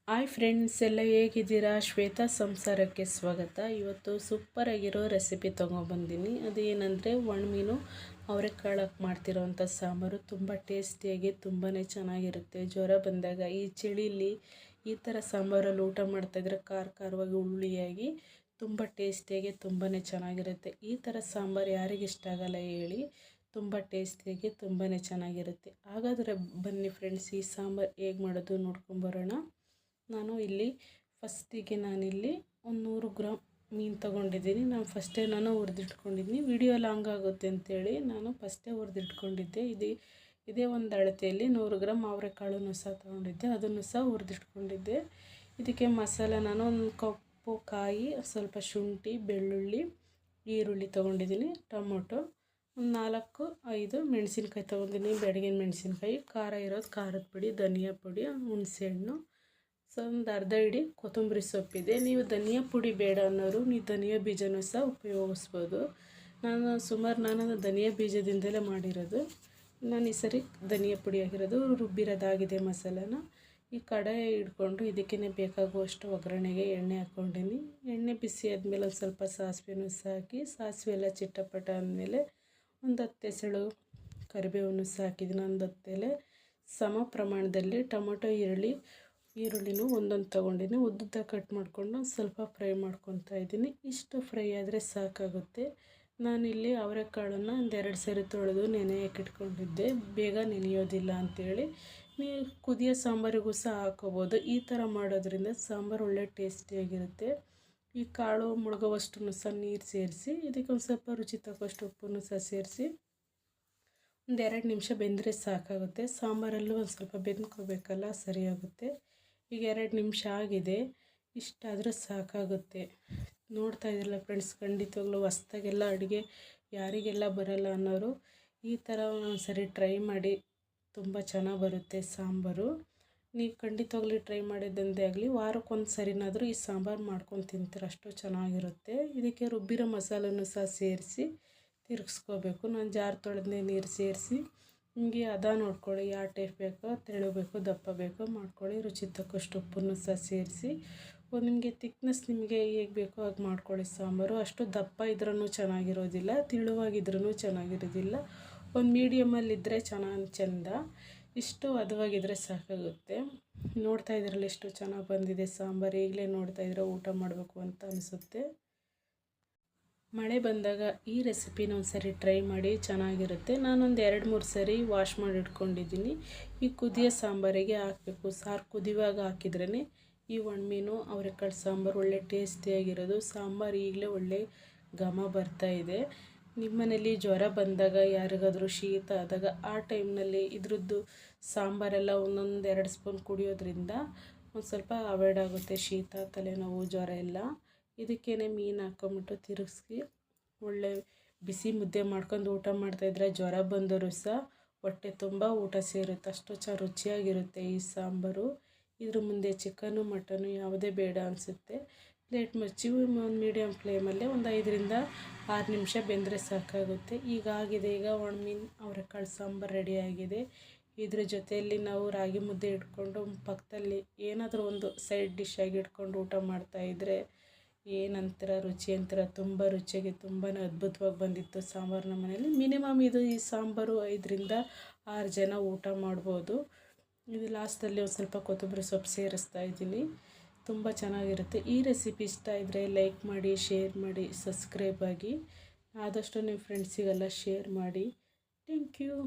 Hi friends, ಎಲ್ಲ ಹೇಗಿದ್ದೀರಾ? ಶ್ವೇತಾ ಸಂಸಾರಕ್ಕೆ ಸ್ವಾಗತ. ಇವತ್ತು ಸೂಪರಾಗಿರೋ ರೆಸಿಪಿ ತೊಗೊಬಂದಿನಿ. ಅದೇನೆಂದರೆ ಒಣಮೀನು ಅವರೆಕಾಳಕ್ಕೆ ಮಾಡ್ತಿರೋವಂಥ ಸಾಂಬಾರು. ತುಂಬ ಟೇಸ್ಟಿಯಾಗಿ ತುಂಬಾ ಚೆನ್ನಾಗಿರುತ್ತೆ. ಜ್ವರ ಬಂದಾಗ ಈ ಚಳಿಲಿ ಈ ಥರ ಸಾಂಬಾರಲ್ಲಿ ಊಟ ಮಾಡ್ತಾಯಿದ್ರೆ ಖಾರವಾಗಿ ಹುಳಿಯಾಗಿ ತುಂಬ ಟೇಸ್ಟಿಯಾಗಿ ತುಂಬಾ ಚೆನ್ನಾಗಿರುತ್ತೆ. ಈ ಥರ ಸಾಂಬಾರು ಯಾರಿಗೆ ಇಷ್ಟ ಆಗಲ್ಲ ಹೇಳಿ? ತುಂಬ ಟೇಸ್ಟಿಯಾಗಿ ತುಂಬಾ ಚೆನ್ನಾಗಿರುತ್ತೆ. ಹಾಗಾದರೆ ಬನ್ನಿ ಫ್ರೆಂಡ್ಸ್, ಈ ಸಾಂಬಾರು ಹೇಗೆ ಮಾಡೋದು ನೋಡ್ಕೊಂಬರೋಣ. ನಾನಿಲ್ಲಿ ಒಂದು 100 ಗ್ರಾಮ್ ಮೀನು ತೊಗೊಂಡಿದ್ದೀನಿ. ನಾನು ಹುರಿದಿಟ್ಕೊಂಡಿದ್ದೀನಿ. ವಿಡಿಯೋ ಲಾಂಗ್ ಆಗುತ್ತೆ ಅಂತೇಳಿ ನಾನು ಫಸ್ಟೇ ಹುರಿದಿಟ್ಕೊಂಡಿದ್ದೆ. ಇದೇ ಒಂದು ಅಳತೆಯಲ್ಲಿ 100 ಗ್ರಾಮ್ ಅವರೆಕಾಳನ್ನು ಸಹ ತೊಗೊಂಡಿದ್ದೆ, ಅದನ್ನು ಸಹ ಹುರಿದಿಟ್ಕೊಂಡಿದ್ದೆ. ಇದಕ್ಕೆ ಮಸಾಲೆ ನಾನು ಒಂದು ಕಪ್ಪು ಕಾಯಿ, ಸ್ವಲ್ಪ ಶುಂಠಿ, ಬೆಳ್ಳುಳ್ಳಿ, ಈರುಳ್ಳಿ ತೊಗೊಂಡಿದ್ದೀನಿ, ಟೊಮೊಟೊ, ಒಂದು 4-5 ಮೆಣಸಿನ್ಕಾಯಿ ತೊಗೊಂಡಿದ್ದೀನಿ, ಬೆಡಗಿನ ಮೆಣಸಿನ್ಕಾಯಿ, ಖಾರ ಇರೋದು ಖಾರದ ಪುಡಿ, ಧನಿಯಾ ಪುಡಿ, ಹುಣಸೆಹಣ್ಣು, ಒಂದು ಅರ್ಧ ಹಿಡಿ ಕೊತ್ತಂಬರಿ ಸೊಪ್ಪಿದೆ. ನೀವು ಧನಿಯಾ ಪುಡಿ ಬೇಡ ಅನ್ನೋರು ನೀವು ಧನಿಯಾ ಬೀಜನೂ ಸಹ ಉಪಯೋಗಿಸ್ಬೋದು. ನಾನು ಧನಿಯಾ ಬೀಜದಿಂದಲೇ ಮಾಡಿರೋದು. ನಾನು ಈ ಸರಿ ಧನಿಯಾ ಪುಡಿ ಆಗಿರೋದು ರುಬ್ಬಿರೋದಾಗಿದೆ ಮಸಾಲೆನ. ಈ ಕಡಾಯಿ ಇಟ್ಕೊಂಡು ಇದಕ್ಕೇ ಬೇಕಾಗುವಷ್ಟು ಒಗ್ಗರಣೆಗೆ ಎಣ್ಣೆ ಹಾಕ್ಕೊಂಡಿನಿ. ಎಣ್ಣೆ ಬಿಸಿ ಆದಮೇಲೆ ಒಂದು ಸ್ವಲ್ಪ ಸಾಸಿವೆನೂ ಸಹ ಹಾಕಿ, ಸಾಸಿವೆ ಎಲ್ಲ ಚಿಟ್ಟಪಟ ಆದಮೇಲೆ ಒಂದು 10 ಎಸಳು ಕರಿಬೇವನ್ನು ಸಹ ಹಾಕಿದ್ದೀನಿ. ಒಂದು 10 ಎಲೆ ಸಮ ಪ್ರಮಾಣದಲ್ಲಿ ಟೊಮೊಟೊ, ಈರುಳ್ಳಿನೂ ಒಂದೊಂದು ತೊಗೊಂಡಿನಿ. ಉದ್ದುದ್ದ ಕಟ್ ಮಾಡಿಕೊಂಡು ಸ್ವಲ್ಪ ಫ್ರೈ ಮಾಡ್ಕೊತಾ ಇದ್ದೀನಿ. ಇಷ್ಟು ಫ್ರೈ ಆದರೆ ಸಾಕಾಗುತ್ತೆ. ನಾನಿಲ್ಲಿ ಅವರೆಕಾಳನ್ನು ಒಂದು 2 ಸರಿ ತೊಳೆದು ನೆನೆಯೋಕೆ ಇಟ್ಕೊಂಡಿದ್ದೆ, ಬೇಗ ನೆನೆಯೋದಿಲ್ಲ ಅಂಥೇಳಿ. ನೀವು ಕುದಿಯೋ ಸಾಂಬಾರಿಗೂ ಸಹ ಹಾಕೋಬೋದು. ಈ ಥರ ಮಾಡೋದ್ರಿಂದ ಸಾಂಬಾರು ಒಳ್ಳೆ ಟೇಸ್ಟಿಯಾಗಿರುತ್ತೆ. ಈ ಕಾಳು ಮುಳುಗೋವಷ್ಟನ್ನು ಸಹ ನೀರು ಸೇರಿಸಿ, ಇದಕ್ಕೆ ಒಂದು ಸ್ವಲ್ಪ ರುಚಿ ತಕ್ಕಷ್ಟು ಉಪ್ಪನ್ನು ಸಹ ಸೇರಿಸಿ ಒಂದು 2 ನಿಮಿಷ ಬೆಂದರೆ ಸಾಕಾಗುತ್ತೆ. ಸಾಂಬಾರಲ್ಲೂ ಒಂದು ಸ್ವಲ್ಪ ಬೆಂದ್ಕೋಬೇಕಲ್ಲ, ಸರಿಯಾಗುತ್ತೆ. ಈಗ 2 ನಿಮಿಷ ಆಗಿದೆ. ಇಷ್ಟಾದರೂ ಸಾಕಾಗುತ್ತೆ. ನೋಡ್ತಾ ಇದ್ರಲ್ಲ ಫ್ರೆಂಡ್ಸ್, ಖಂಡಿತವಾಗ್ಲೂ ಹೊಸ್ದಾಗೆಲ್ಲ ಅಡುಗೆ ಯಾರಿಗೆಲ್ಲ ಬರಲ್ಲ ಅನ್ನೋರು ಈ ಥರ ಒಂದ್ಸರಿ ಟ್ರೈ ಮಾಡಿ. ತುಂಬ ಚೆನ್ನಾಗಿ ಬರುತ್ತೆ ಸಾಂಬಾರು. ನೀವು ಖಂಡಿತವಾಗ್ಲೂ ಟ್ರೈ ಮಾಡಿದ್ದಂತೆ ಆಗಲಿ, ವಾರಕ್ಕೊಂದು ಸರಿನಾದರೂ ಈ ಸಾಂಬಾರು ಮಾಡ್ಕೊಂಡು ತಿಂತೀರ, ಅಷ್ಟು ಚೆನ್ನಾಗಿರುತ್ತೆ. ಇದಕ್ಕೆ ರುಬ್ಬಿರೋ ಮಸಾಲೆನೂ ಸಹ ಸೇರಿಸಿ ತಿರುಗಿಸ್ಕೋಬೇಕು. ನಾನು ಜಾರ್ ತೊಳೆದೇ ನೀರು ಸೇರಿಸಿ, ನಿಮಗೆ ಹದ ನೋಡ್ಕೊಳ್ಳಿ, ಯಾವ ಟೈಪ್ ಬೇಕೋ, ತೆಳು ಬೇಕೋ, ದಪ್ಪ ಬೇಕೋ ಮಾಡ್ಕೊಳ್ಳಿ. ರುಚಿ ತಕ್ಕಷ್ಟು ಉಪ್ಪನ್ನು ಸಹ ಸೇರಿಸಿ, ನಿಮಗೆ ಥಿಕ್ನೆಸ್ ನಿಮಗೆ ಹೇಗೆ ಬೇಕೋ ಹಾಗೆ ಮಾಡ್ಕೊಳ್ಳಿ. ಸಾಂಬಾರು ಅಷ್ಟು ದಪ್ಪ ಇದ್ರೂ ಚೆನ್ನಾಗಿರೋದಿಲ್ಲ, ತೆಳುವಾಗಿದ್ರೂ ಚೆನ್ನಾಗಿರೋದಿಲ್ಲ. ಒಂದು ಮೀಡಿಯಮಲ್ಲಿದ್ದರೆ ಚೆಂದ. ಇಷ್ಟು ಹದವಾಗಿದ್ದರೆ ಸಾಕಾಗುತ್ತೆ. ನೋಡ್ತಾ ಇದ್ರಲ್ಲ ಎಷ್ಟು ಚೆನ್ನಾಗಿ ಬಂದಿದೆ ಸಾಂಬಾರು. ಈಗಲೇ ನೋಡ್ತಾ ಇದ್ರೆ ಊಟ ಮಾಡಬೇಕು ಅಂತ ಅನಿಸುತ್ತೆ. ಮಳೆ ಬಂದಾಗ ಈ ರೆಸಿಪಿನ ಒಂದ್ಸರಿ ಟ್ರೈ ಮಾಡಿ, ಚೆನ್ನಾಗಿರುತ್ತೆ. ನಾನೊಂದು 2-3 ಸರಿ ವಾಶ್ ಮಾಡಿ ಇಟ್ಕೊಂಡಿದ್ದೀನಿ. ಈ ಕುದಿಯೋ ಸಾಂಬಾರಿಗೆ ಹಾಕಬೇಕು. ಸಾರು ಕುದಿಯುವಾಗ ಹಾಕಿದ್ರೇ ಈ ಒಣಮೀನು ಅವರೆಕಾಳು ಸಾಂಬಾರು ಒಳ್ಳೆ ಟೇಸ್ಟಿಯಾಗಿರೋದು. ಸಾಂಬಾರು ಈಗಲೇ ಒಳ್ಳೆ ಘಮ ಬರ್ತಾಯಿದೆ. ನಿಮ್ಮ ಮನೇಲಿ ಜ್ವರ ಬಂದಾಗ, ಯಾರಿಗಾದರೂ ಶೀತ ಆದಾಗ ಆ ಟೈಮ್ನಲ್ಲಿ ಇದ್ರದ್ದು ಸಾಂಬಾರೆಲ್ಲ 1-2 ಸ್ಪೂನ್ ಕುಡಿಯೋದ್ರಿಂದ ಒಂದು ಸ್ವಲ್ಪ ಅವಾಯ್ಡ್ ಆಗುತ್ತೆ ಶೀತ, ತಲೆನೋವು, ಜ್ವರ ಎಲ್ಲ. ಇದಕ್ಕೇ ಮೀನು ಹಾಕ್ಕೊಂಬಿಟ್ಟು ತಿರುಗಿಸಿ ಒಳ್ಳೆ ಬಿಸಿ ಮುದ್ದೆ ಮಾಡ್ಕೊಂಡು ಊಟ ಮಾಡ್ತಾಯಿದ್ರೆ ಜ್ವರ ಬಂದರೂ ಸಹ ಹೊಟ್ಟೆ ತುಂಬ ಊಟ ಸೇರುತ್ತೆ. ಅಷ್ಟು ರುಚಿಯಾಗಿರುತ್ತೆ ಈ ಸಾಂಬಾರು. ಇದ್ರ ಮುಂದೆ ಚಿಕನ್ನು ಮಟನ್ನು ಯಾವುದೇ ಬೇಡ ಅನಿಸುತ್ತೆ. ಪ್ಲೇಟ್ ಮುಚ್ಚಿ ಒಂದು ಮೀಡಿಯಮ್ ಫ್ಲೇಮಲ್ಲೇ ಒಂದು 5-6 ನಿಮಿಷ ಬೆಂದರೆ ಸಾಕಾಗುತ್ತೆ. ಈಗ ಒಣಮೀನು ಅವರೆಕಾಳು ಸಾಂಬಾರು ರೆಡಿಯಾಗಿದೆ. ಇದ್ರ ಜೊತೆಯಲ್ಲಿ ನಾವು ರಾಗಿ ಮುದ್ದೆ ಇಟ್ಕೊಂಡು ಪಕ್ಕದಲ್ಲಿ ಏನಾದರೂ ಒಂದು ಸೈಡ್ ಡಿಶ್ ಆಗಿ ಇಟ್ಕೊಂಡು ಊಟ ಮಾಡ್ತಾಯಿದ್ರೆ ಏನಂತರ ರುಚಿ ಅಂತರ. ತುಂಬ ರುಚಿಯಾಗಿ ತುಂಬಾ ಅದ್ಭುತವಾಗಿ ಬಂದಿತ್ತು ಸಾಂಬಾರು ನಮ್ಮ ಮನೇಲಿ. ಮಿನಿಮಮ್ ಈ ಸಾಂಬಾರು 5-6 ಜನ ಊಟ ಮಾಡ್ಬೋದು. ಇದು ಲಾಸ್ಟಲ್ಲಿ ಒಂದು ಸ್ವಲ್ಪ ಕೊತ್ತಂಬರಿ ಸೊಪ್ಪು ಸೇರಿಸ್ತಾ ಇದ್ದೀನಿ. ತುಂಬ ಚೆನ್ನಾಗಿರುತ್ತೆ. ಈ ರೆಸಿಪಿ ಇಷ್ಟ ಇದ್ದರೆ ಲೈಕ್ ಮಾಡಿ, ಶೇರ್ ಮಾಡಿ, ಸಬ್ಸ್ಕ್ರೈಬ್ ಆಗಿ. ಆದಷ್ಟು ನಿಮ್ಮ ಫ್ರೆಂಡ್ಸಿಗೆಲ್ಲ ಶೇರ್ ಮಾಡಿ. Thank you.